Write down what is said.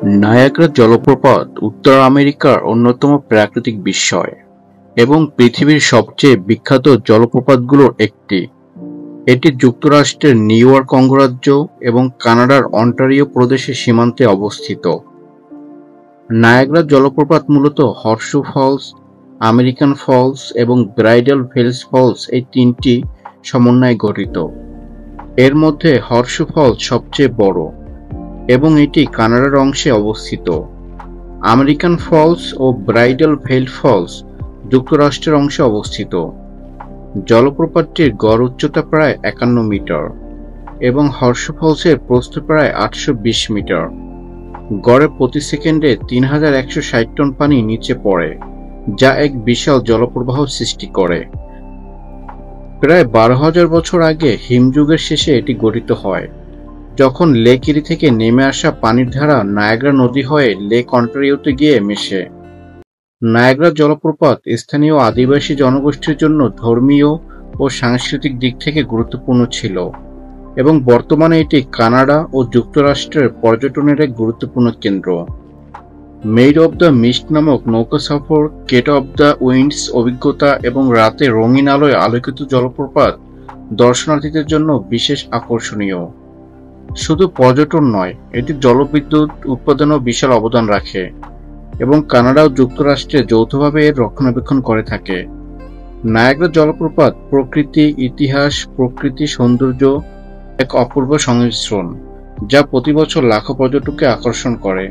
Niagara জলপ্রপাত উত্তর আমেরিকার অন্যতম প্রাকৃতিক বিস্ময় এবং পৃথিবীর সবচেয়ে বিখ্যাত জলপ্রপাতগুলোর একটি। এটি যুক্তরাষ্ট্রের নিউ ইয়র্ক অঙ্গরাজ্য এবং কানাডার অন্টারিও প্রদেশের সীমান্তে অবস্থিত। নায়াগ্রা জলপ্রপাত মূলত হর্সু ফলস, আমেরিকান ফলস এবং ব্রাইডাল ভেলস ফলস এই তিনটি সমন্বয়ে গঠিত। এর মধ্যে হর্সু ফলস সবচেয়ে বড় এবং এটি কানাডার অংশে অবস্থিত। আমেরিকান ফলস ও ব্রাইডাল ভেল ফলস যুক্তরাষ্ট্রের অংশে অবস্থিত। জলপ্রপাতটির গড় উচ্চতা প্রায় ৫১ মিটার এবং হর্সু ফলসের প্রস্থ প্রায় ৮২০ মিটার। গড়ে প্রতি সেকেন্ডে ৩১৬০ টন পানি নিচে পড়ে, যা এক বিশাল জলপ্রবাহ সৃষ্টি করে। প্রায় ১২,০০০ বছর আগে হিমযুগের শেষে এটি গঠিত হয়, যখন লেক ইরি থেকে নেমে আসা পানির ধারা নায়াগ্রা নদী হয়ে লেক অন্টারিওতে গিয়ে মেশে। নায়াগ্রা জলপ্রপাত স্থানীয় আদিবাসী জনগোষ্ঠীর জন্য ধর্মীয় ও সাংস্কৃতিক দিক থেকে গুরুত্বপূর্ণ ছিল এবং বর্তমানে এটি কানাডা ও যুক্তরাষ্ট্রের পর্যটনের এক গুরুত্বপূর্ণ কেন্দ্র। মেইড অব দ্য মিস্ট নামক নৌকা সফর, কেট অব দ্য উইন্ডস অভিজ্ঞতা এবং রাতে রঙিন আলোয় আলোকিত জলপ্রপাত দর্শনার্থীদের জন্য বিশেষ আকর্ষণীয়। শুধু পর্যটন নয়, এটি জলবিদ্যুৎ উৎপাদনেও বিশাল অবদান রাখে এবং কানাডা ও যুক্তরাষ্ট্রে যৌথভাবে এর রক্ষণাবেক্ষণ করে থাকে। নায়াগ্রা জলপ্রপাত প্রকৃতি, ইতিহাস, প্রকৃতি সৌন্দর্য এক অপূর্ব সংমিশ্রণ, যা প্রতি বছর লাখো পর্যটককে আকর্ষণ করে।